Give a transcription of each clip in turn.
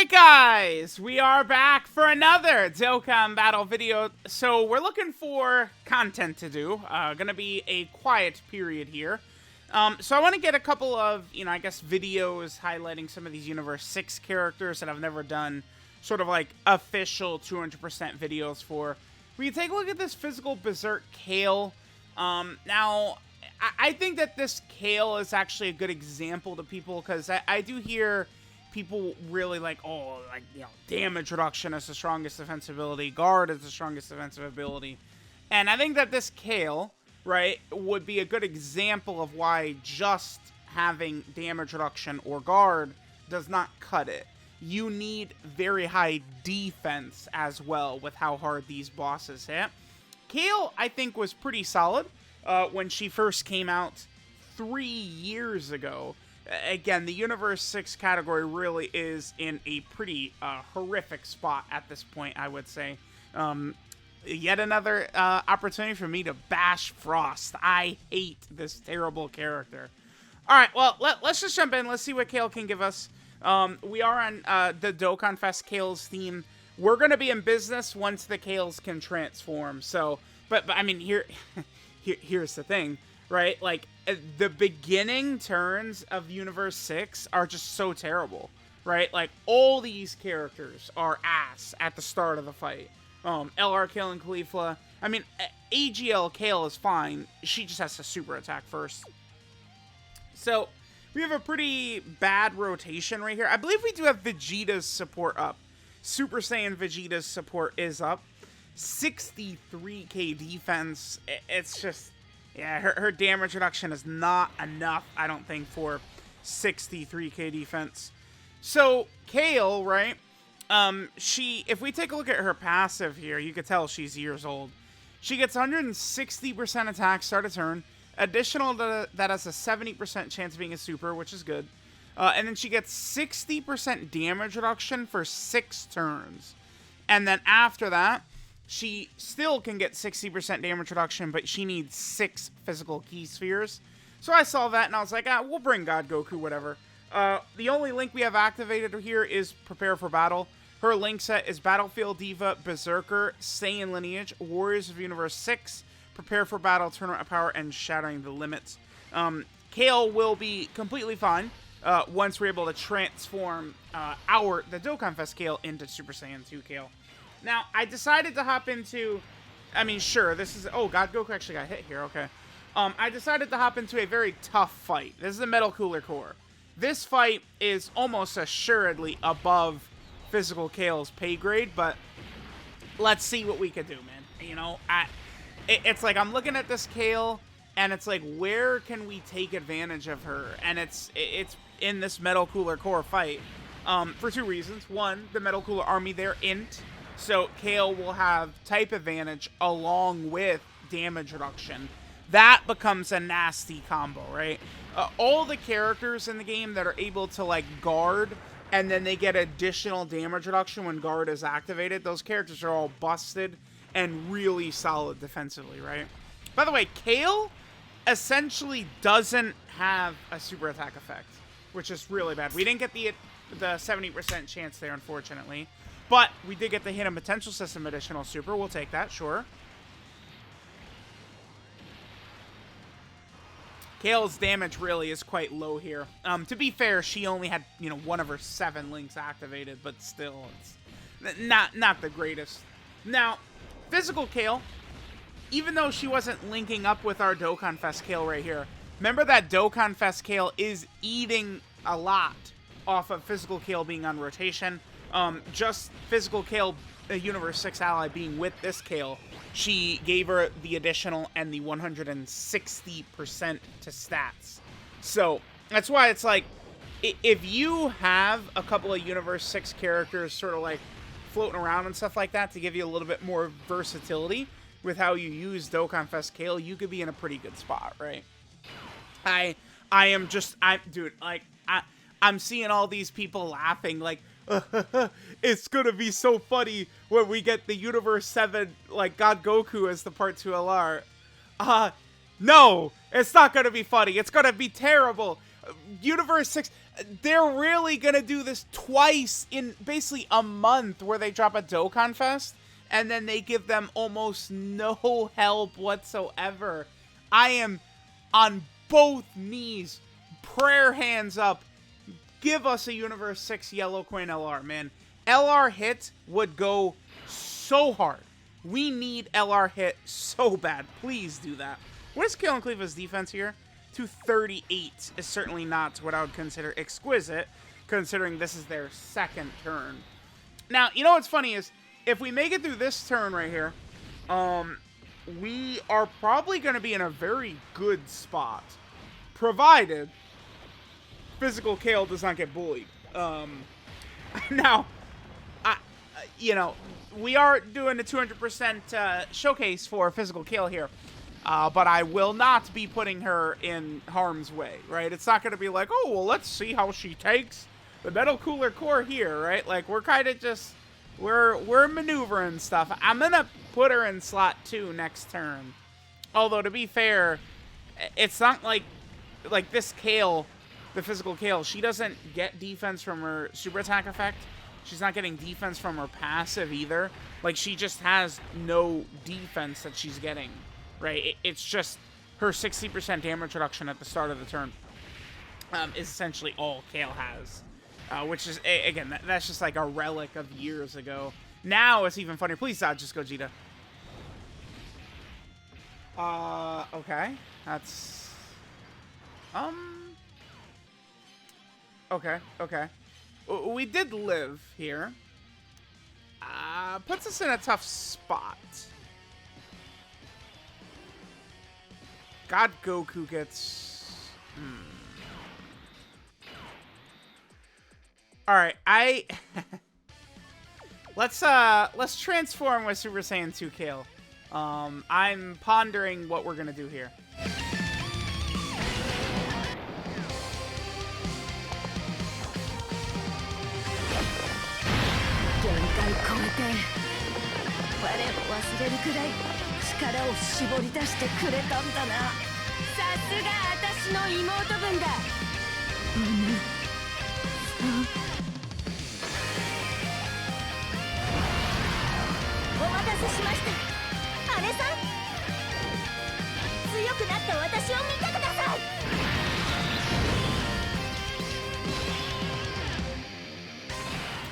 Alright guys, we are back for another Dokkan battle video. So we're looking for content to do. Gonna be a quiet period here. So I want to get a couple of, I guess videos highlighting some of these Universe 6 characters that I've never done sort of like official 200% videos for. We can take a look at this physical Berserk Kale. Now, I think that this Kale is actually a good example to people because I do hear people really like, damage reduction is the strongest defensive ability, guard is the strongest defensive ability. And I think that this Kale, right, would be a good example of why just having damage reduction or guard does not cut it. You need very high defense as well with how hard these bosses hit. Kale, I think, was pretty solid when she first came out 3 years ago. Again, the Universe 6 category really is in a pretty horrific spot at this point, I would say. Yet another opportunity for me to bash Frost. I hate this terrible character. Alright, well, let's just jump in. Let's see what Kale can give us. We are on the Dokkan Fest Kales theme. We're going to be in business once the Kales can transform. So, but I mean, here's the thing. Right, like, the beginning turns of Universe 6 are just so terrible, right? Like, all these characters are ass at the start of the fight. LR Kale and Caulifla. I mean, AGL Kale is fine. She just has to super attack first. So, we have a pretty bad rotation right here. I believe we do have Vegeta's support up. Super Saiyan Vegeta's support is up. 63k defense. It's just... yeah, her damage reduction is not enough, I don't think, for 63k defense. So, Kale, right, if we take a look at her passive here, you can tell she's years old. She gets 160% attack start of turn. Additional to that has a 70% chance of being a super, which is good. And then she gets 60% damage reduction for 6 turns. And then after that, she still can get 60% damage reduction, but she needs 6 physical key spheres. So I saw that, and I was like, we'll bring God Goku, whatever. The only link we have activated here is Prepare for Battle. Her link set is Battlefield Diva, Berserker, Saiyan Lineage, Warriors of Universe 6, Prepare for Battle, Tournament of Power, and Shattering the Limits. Kale will be completely fine once we're able to transform the Dokkan Fest Kale into Super Saiyan 2 Kale. Now, I decided to hop into... I mean, sure, this is... oh, God Goku actually got hit here, okay. I decided to hop into a very tough fight. This is the Metal Cooler Core. This fight is almost assuredly above Physical Kale's pay grade, but let's see what we can do, man. You know, it's like I'm looking at this Kale, and it's like, where can we take advantage of her? And it's in this Metal Cooler Core fight for 2 reasons. One, the Metal Cooler Army, they're int. So Kale will have type advantage along with damage reduction. That becomes a nasty combo, right? All the characters in the game that are able to, like, guard, and then they get additional damage reduction when guard is activated, those characters are all busted and really solid defensively, right? By the way, Kale essentially doesn't have a super attack effect, which is really bad. We didn't get the 70% chance there, unfortunately. But we did get the Hidden Potential System additional super. We'll take that, sure. Kale's damage really is quite low here. To be fair, she only had, 1 of her 7 links activated, but still, it's not the greatest. Now, Physical Kale, even though she wasn't linking up with our Dokkan Fest Kale right here, remember that Dokkan Fest Kale is eating a lot off of Physical Kale being on rotation. Just Physical Kale, Universe 6 ally being with this Kale, she gave her the additional and the 160% to stats. So, that's why it's like, if you have a couple of Universe 6 characters sort of like floating around and stuff like that to give you a little bit more versatility with how you use Dokkan Fest Kale, you could be in a pretty good spot, right? I'm seeing all these people laughing like, it's gonna be so funny when we get the Universe 7, like, God Goku as the Part 2 LR. No, it's not gonna be funny. It's gonna be terrible. Universe 6, they're really gonna do this twice in basically a month, where they drop a Dokkan Fest and then they give them almost no help whatsoever. I am on both knees, prayer hands up. Give us a Universe 6 Yellow Coin LR, man. LR hit would go so hard. We need LR hit so bad. Please do that. What is Kale and Cleave's defense here? 238 is certainly not what I would consider exquisite, considering this is their second turn. Now, you know what's funny is, if we make it through this turn right here, we are probably going to be in a very good spot, provided Physical Kale does not get bullied. Now, you know, we are doing a 200% showcase for Physical Kale here. But I will not be putting her in harm's way, right? It's not going to be like, oh, well, let's see how she takes the Metal Cooler Core here, right? Like, we're kind of just, we're maneuvering stuff. I'm going to put her in slot 2 next turn. Although, to be fair, it's not like this Kale, the Physical Kale, she doesn't get defense from her super attack effect. She's not getting defense from her passive either. Like, she just has no defense that she's getting. Right, it's just her 60% damage reduction at the start of the turn is essentially all Kale has, which is, again, that's just like a relic of years ago. Now it's even funnier. Please dodge, just Gogeta. Okay, that's, okay. We did live here. Puts us in a tough spot. God Goku gets... Alright, let's transform with Super Saiyan 2 Kale. I'm pondering what we're gonna do here.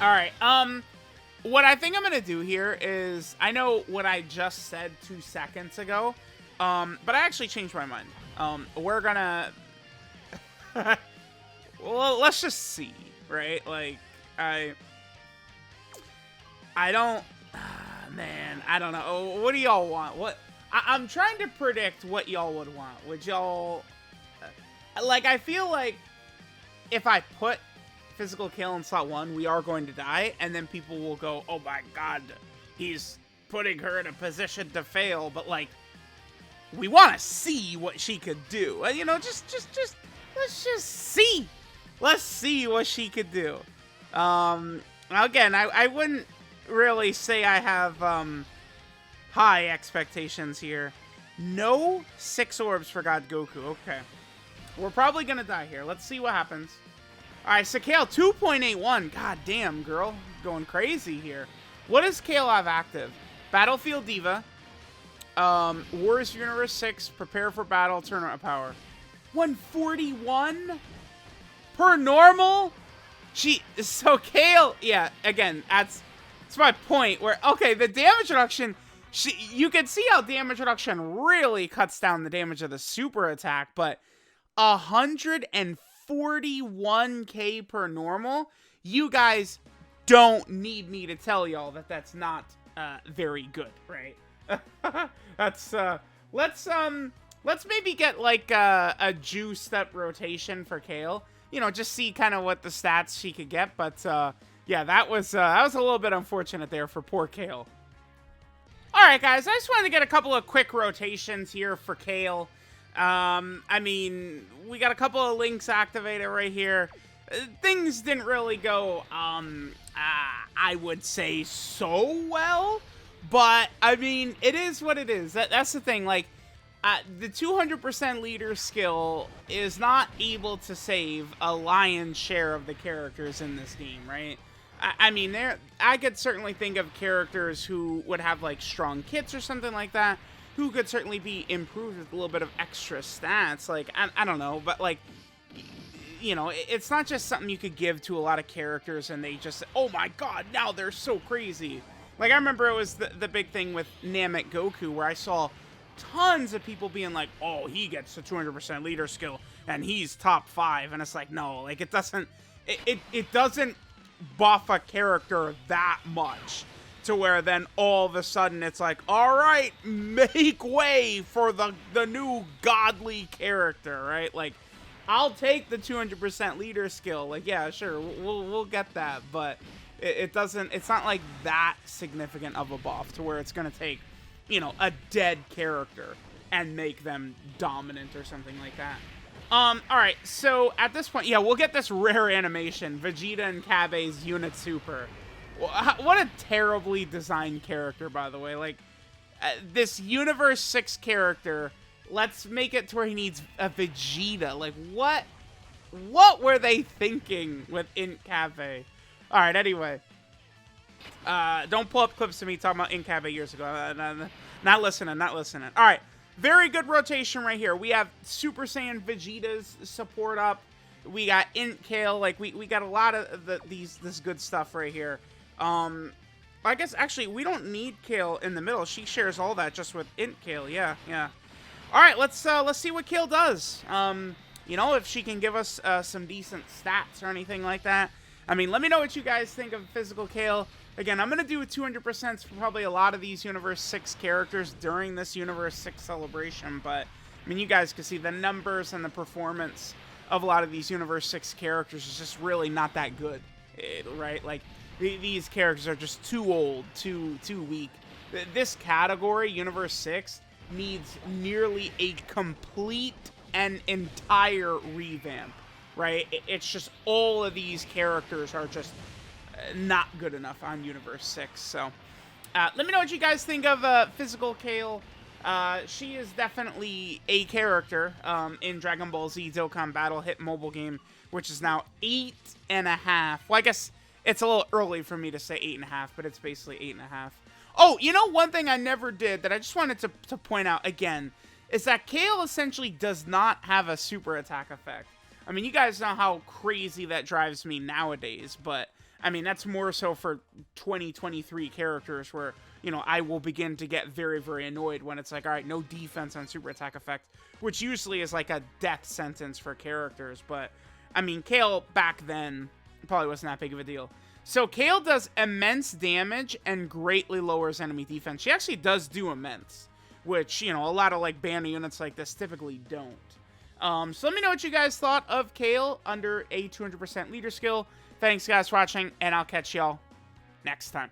Alright, what I think I'm gonna do here is, I know what I just said 2 seconds ago, but I actually changed my mind. We're gonna... well, let's just see, right? Like, I don't... man, I don't know. What do y'all want? I'm trying to predict what y'all would want. Would y'all... like, I feel like if I put Physical Kale in slot 1, we are going to die, and then people will go, oh my god, he's putting her in a position to fail, but like, we want to see what she could do. You know, just let's just see. Let's see what she could do. Again, I wouldn't really say I have high expectations here. No 6 orbs for God Goku. Okay. We're probably going to die here. Let's see what happens. Alright, so Kale, 2.81. God damn, girl. Going crazy here. What does Kale have active? Battlefield Diva. Warriors Universe 6. Prepare for battle. Tournament power. 141? Per normal? So Kale, yeah, again, that's my point. Where, okay, the damage reduction, you can see how damage reduction really cuts down the damage of the super attack, but 141k per normal, you guys don't need me to tell y'all that that's not very good, right? That's let's maybe get like a juice up rotation for Kale. You know, just see kind of what the stats she could get. But yeah, that was a little bit unfortunate there for poor Kale. All right, guys, I just wanted to get a couple of quick rotations here for Kale. I mean, we got a couple of links activated right here. Things didn't really go, I would say so well, but I mean, it is what it is. That's the thing. Like, The 200% leader skill is not able to save a lion's share of the characters in this game, right? I mean, I could certainly think of characters who would have, like, strong kits or something like that, who could certainly be improved with a little bit of extra stats. Like, I don't know, but, like, you know, it's not just something you could give to a lot of characters and they just, oh my god, now they're so crazy. Like, I remember it was the big thing with Namek Goku, where I saw tons of people being like, oh, he gets the 200% leader skill and he's top 5, and it's like, no, like, it doesn't buff a character that much to where then all of a sudden it's like, all right, make way for the new godly character, right? Like, I'll take the 200% leader skill, like, yeah, sure, we'll get that, but it's not like that significant of a buff to where it's gonna take, you know, a dead character and make them dominant or something like that. Alright, so at this point, yeah, we'll get this rare animation, Vegeta and Kabe's Unit Super. What a terribly designed character, by the way. Like, this Universe 6 character, let's make it to where he needs a Vegeta. Like, what were they thinking with Int Kabe? Alright, anyway. Don't pull up clips of me talking about Incabe years ago. Not listening. Alright, very good rotation right here. We have Super Saiyan Vegeta's support up. We got Int Kale. Like, we got a lot of this good stuff right here. I guess, actually, we don't need Kale in the middle. She shares all that just with Int Kale. Yeah. Alright, let's see what Kale does. You know, if she can give us some decent stats or anything like that. I mean, let me know what you guys think of Physical Kale. Again, I'm going to do 200% for probably a lot of these Universe 6 characters during this Universe 6 celebration, but, I mean, you guys can see the numbers and the performance of a lot of these Universe 6 characters is just really not that good, right? Like, these characters are just too old, too weak. This category, Universe 6, needs nearly a complete and entire revamp. Right? It's just all of these characters are just not good enough on Universe 6. So, let me know what you guys think of Physical Kale. She is definitely a character in Dragon Ball Z Dokkan Battle Hit mobile game, which is now 8.5. Well, I guess it's a little early for me to say 8.5, but it's basically 8.5. Oh, you know, one thing I never did that I just wanted to point out again is that Kale essentially does not have a super attack effect. I mean, you guys know how crazy that drives me nowadays, but, I mean, that's more so for 2023 characters where, you know, I will begin to get very, very annoyed when it's like, all right, no defense on super attack effect, which usually is like a death sentence for characters, but, I mean, Kale back then probably wasn't that big of a deal. So, Kale does immense damage and greatly lowers enemy defense. She actually does do immense, which, you know, a lot of, like, banner units like this typically don't. So let me know what you guys thought of Kale under a 200% leader skill. Thanks, guys, for watching, and I'll catch y'all next time.